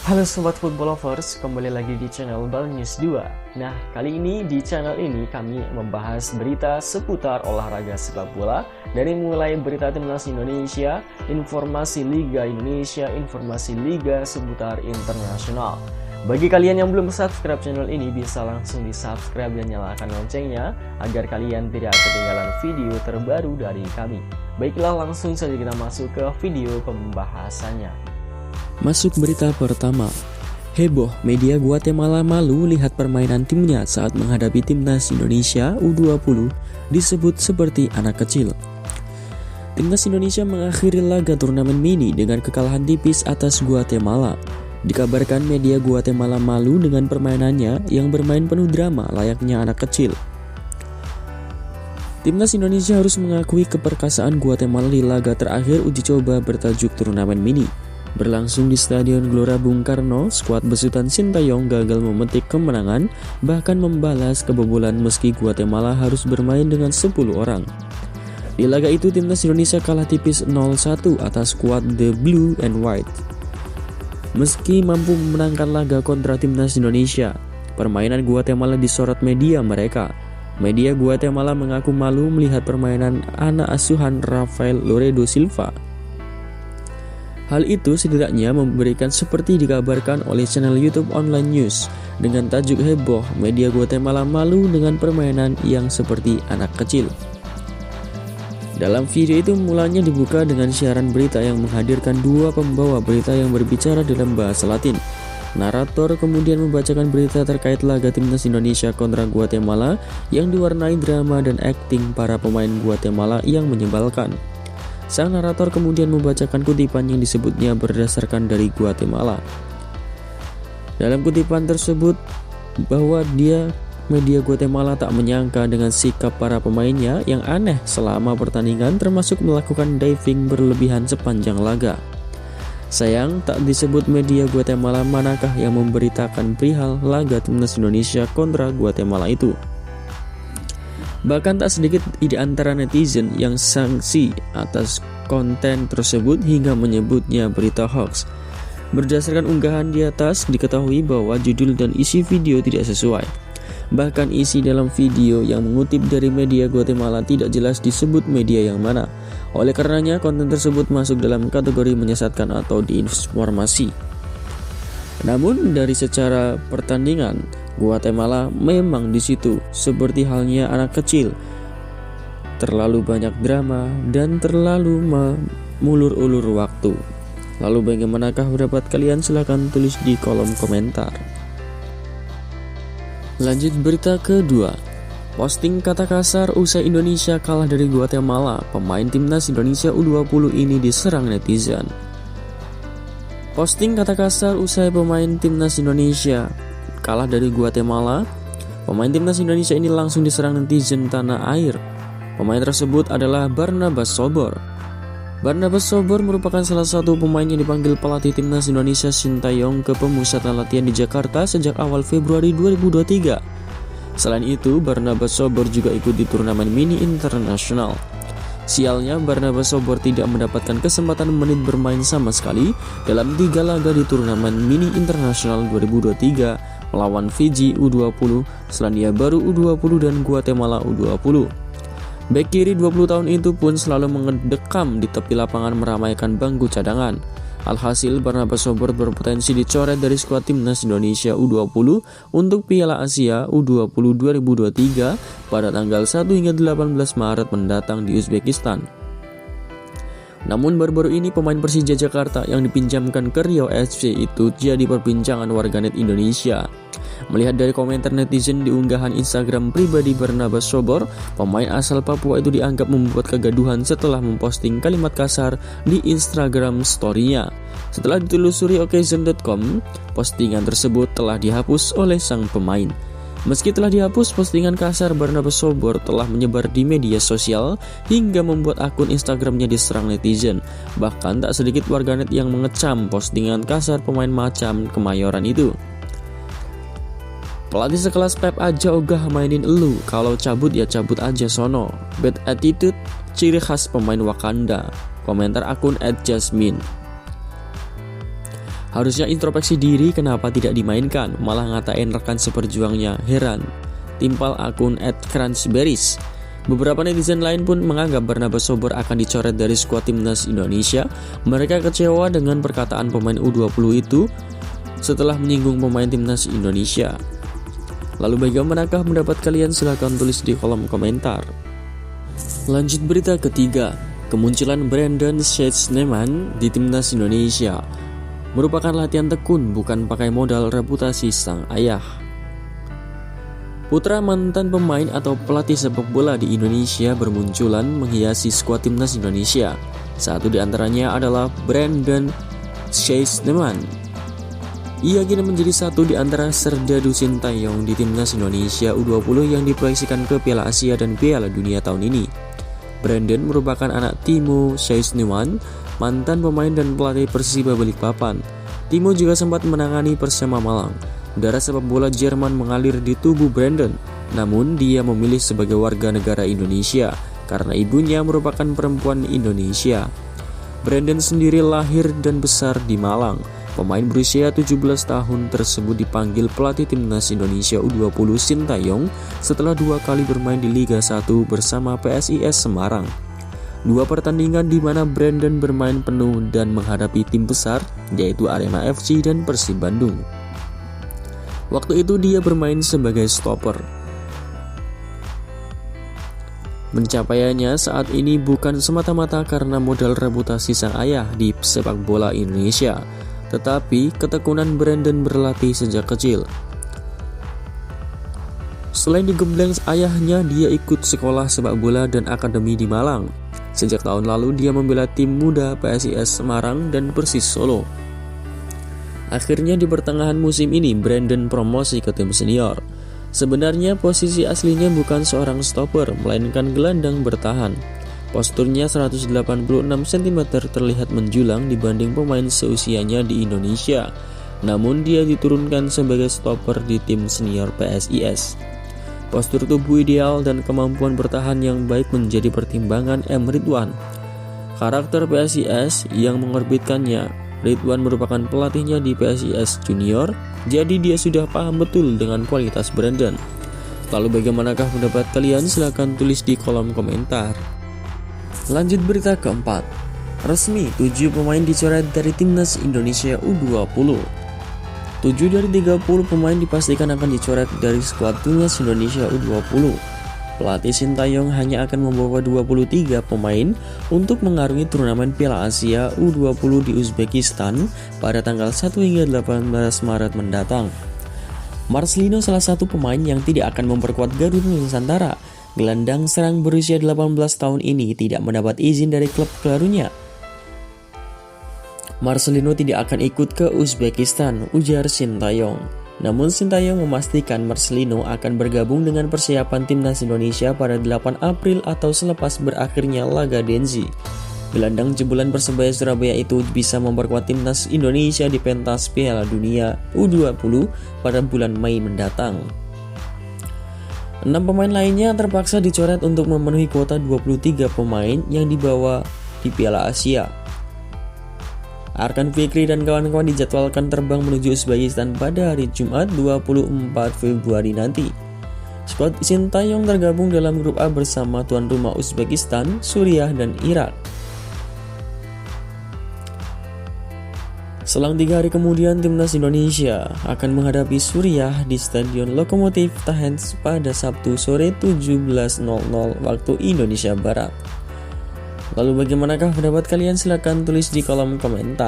Halo Sobat Football Lovers, kembali lagi di channel Bal News 2. Nah, kali ini di channel ini kami membahas berita seputar olahraga sepak bola. Dari mulai berita timnas Indonesia, informasi Liga Indonesia, informasi Liga seputar internasional. Bagi kalian yang belum subscribe channel ini, bisa langsung di subscribe dan nyalakan loncengnya agar kalian tidak ketinggalan video terbaru dari kami. Baiklah, langsung saja kita masuk ke video pembahasannya. Masuk berita pertama. Heboh, media Guatemala malu lihat permainan timnya saat menghadapi timnas Indonesia U20 disebut seperti anak kecil. Timnas Indonesia mengakhiri laga turnamen mini dengan kekalahan tipis atas Guatemala. Dikabarkan media Guatemala malu dengan permainannya yang bermain penuh drama layaknya anak kecil. Timnas Indonesia harus mengakui keperkasaan Guatemala di laga terakhir uji coba bertajuk turnamen mini. Berlangsung di Stadion Gelora Bung Karno, skuad besutan Sintayong gagal memetik kemenangan, bahkan membalas kebobolan meski Guatemala harus bermain dengan 10 orang. Di laga itu, timnas Indonesia kalah tipis 0-1 atas skuad The Blue and White. Meski mampu memenangkan laga kontra timnas Indonesia, permainan Guatemala disorot media mereka. Media Guatemala mengaku malu melihat permainan anak asuhan Rafael Loredo Silva. Hal itu setidaknya memberikan seperti dikabarkan oleh channel YouTube Online News dengan tajuk heboh, media Guatemala malu dengan permainan yang seperti anak kecil. Dalam video itu mulanya dibuka dengan siaran berita yang menghadirkan dua pembawa berita yang berbicara dalam bahasa Latin. Narator kemudian membacakan berita terkait laga timnas Indonesia kontra Guatemala yang diwarnai drama dan akting para pemain Guatemala yang menyebalkan. Sang narator kemudian membacakan kutipan yang disebutnya berdasarkan dari Guatemala. Dalam kutipan tersebut bahwa media Guatemala tak menyangka dengan sikap para pemainnya yang aneh selama pertandingan, termasuk melakukan diving berlebihan sepanjang laga. Sayang, tak disebut media Guatemala manakah yang memberitakan perihal laga timnas Indonesia kontra Guatemala itu. Bahkan tak sedikit di antara netizen yang sanksi atas konten tersebut hingga menyebutnya berita hoax. Berdasarkan unggahan di atas, diketahui bahwa judul dan isi video tidak sesuai. Bahkan isi dalam video yang mengutip dari media Guatemala tidak jelas disebut media yang mana. Oleh karenanya, konten tersebut masuk dalam kategori menyesatkan atau disinformasi. Namun dari secara pertandingan, Guatemala memang di situ seperti halnya anak kecil. Terlalu banyak drama dan terlalu mengulur-ulur waktu. Lalu bagaimanakah pendapat kalian? Silahkan tulis di kolom komentar. Lanjut berita kedua. Posting kata kasar usai Indonesia kalah dari Guatemala. Pemain timnas Indonesia U20 ini diserang netizen. Posting kata kasar usai pemain timnas Indonesia kalah dari Guatemala. Pemain timnas Indonesia ini langsung diserang netizen tanah air. Pemain tersebut adalah Barnabas Sobor. Barnabas Sobor merupakan salah satu pemain yang dipanggil pelatih timnas Indonesia Sintayong ke pemusatan latihan di Jakarta sejak awal Februari 2023. Selain itu, Barnabas Sobor juga ikut di turnamen mini internasional. Sialnya, Barnabas Sobor tidak mendapatkan kesempatan menit bermain sama sekali dalam 3 laga di turnamen mini internasional 2023 melawan Fiji U20, Selandia Baru U20 dan Guatemala U20. Bek kiri 20 tahun itu pun selalu mengedekam di tepi lapangan meramaikan bangku cadangan. Alhasil, Barnabas Sobor berpotensi dicoret dari skuad timnas Indonesia U20 untuk Piala Asia U20 2023 pada tanggal 1 hingga 18 Maret mendatang di Uzbekistan. Namun baru-baru ini pemain Persija Jakarta yang dipinjamkan ke Riau FC itu jadi perbincangan warganet Indonesia. Melihat dari komentar netizen di unggahan Instagram pribadi Barnabas Sobor, pemain asal Papua itu dianggap membuat kegaduhan setelah memposting kalimat kasar di Instagram story-nya. Setelah ditelusuri Okzone.com, postingan tersebut telah dihapus oleh sang pemain. Meski telah dihapus, postingan kasar Barnabas Sobor telah menyebar di media sosial hingga membuat akun Instagramnya diserang netizen. Bahkan tak sedikit warganet yang mengecam postingan kasar pemain macam Kemayoran itu. Pelatih sekelas Pep aja ogah mainin elu, kalau cabut ya cabut aja sono. Bad attitude, ciri khas pemain Wakanda. Komentar akun @jasmine. Harusnya introspeksi diri kenapa tidak dimainkan, malah ngatain rekan seperjuangnya, heran. Timpal akun @cransberries. Beberapa netizen lain pun menganggap Barnabas Sobor akan dicoret dari skuad timnas Indonesia. Mereka kecewa dengan perkataan pemain U20 itu setelah menyinggung pemain timnas Indonesia. Lalu bagaimanakah pendapat kalian? Silahkan tulis di kolom komentar. Lanjut berita ketiga, kemunculan Brandon Schatzneman di timnas Indonesia merupakan latihan tekun, bukan pakai modal reputasi sang ayah. Putra mantan pemain atau pelatih sepak bola di Indonesia bermunculan menghiasi skuad timnas Indonesia. Satu di antaranya adalah Brandon Schatzneman. Ia kini menjadi satu di antara Serdadu Sintayong di timnas Indonesia U20 yang diproyeksikan ke Piala Asia dan Piala Dunia tahun ini. Brandon merupakan anak Timo Schatzneman, mantan pemain dan pelatih Persiba Balikpapan. Timo juga sempat menangani Persema Malang. Darah sepak bola Jerman mengalir di tubuh Brandon, namun dia memilih sebagai warga negara Indonesia karena ibunya merupakan perempuan Indonesia. Brandon sendiri lahir dan besar di Malang. Pemain berusia 17 tahun tersebut dipanggil pelatih timnas Indonesia U20 Sintayong setelah 2 kali bermain di Liga 1 bersama PSIS Semarang. 2 pertandingan di mana Brandon bermain penuh dan menghadapi tim besar yaitu Arema FC dan Persib Bandung. Waktu itu dia bermain sebagai stopper. Pencapaiannya saat ini bukan semata-mata karena modal reputasi sang ayah di sepak bola Indonesia, tetapi ketekunan Brandon berlatih sejak kecil. Selain digembleng ayahnya, dia ikut sekolah sepak bola dan akademi di Malang. Sejak tahun lalu dia membela tim muda PSIS Semarang dan Persis Solo. Akhirnya di pertengahan musim ini Brandon promosi ke tim senior. Sebenarnya posisi aslinya bukan seorang stopper, melainkan gelandang bertahan. Posturnya 186 cm terlihat menjulang dibanding pemain seusianya di Indonesia. Namun dia diturunkan sebagai stopper di tim senior PSIS. Postur tubuh ideal dan kemampuan bertahan yang baik menjadi pertimbangan M. Ridwan, karakter PSIS yang mengorbitkannya. Ridwan merupakan pelatihnya di PSIS Junior, jadi dia sudah paham betul dengan kualitas Brandon. Lalu bagaimanakah pendapat kalian? Silahkan tulis di kolom komentar. Lanjut berita keempat, resmi 7 pemain dicoret dari timnas Indonesia U20. 7 dari 30 pemain dipastikan akan dicoret dari skuad timnas Indonesia U20. Pelatih Sintayong hanya akan membawa 23 pemain untuk mengarungi turnamen Piala Asia U20 di Uzbekistan pada tanggal 1 hingga 18 Maret mendatang. Marcelino salah satu pemain yang tidak akan memperkuat Garuda Nusantara. Gelandang serang berusia 18 tahun ini tidak mendapat izin dari klub barunya. Marcelino tidak akan ikut ke Uzbekistan, ujar Sintayong. Namun Sintayong memastikan Marcelino akan bergabung dengan persiapan timnas Indonesia pada 8 April atau selepas berakhirnya laga Denzi. Gelandang jebolan Persebaya Surabaya itu bisa memperkuat timnas Indonesia di pentas Piala Dunia U20 pada bulan Mei mendatang. 6 pemain lainnya terpaksa dicoret untuk memenuhi kuota 23 pemain yang dibawa di Piala Asia. Arkan Fikri dan kawan-kawan dijadwalkan terbang menuju Uzbekistan pada hari Jumat 24 Februari nanti. Skuad Sintayong tergabung dalam grup A bersama tuan rumah Uzbekistan, Suriah, dan Irak. Selang 3 hari kemudian, timnas Indonesia akan menghadapi Suriah di Stadion Lokomotif Tahenz pada Sabtu sore 17.00 waktu Indonesia Barat. Lalu bagaimanakah pendapat kalian? Silahkan tulis di kolom komentar.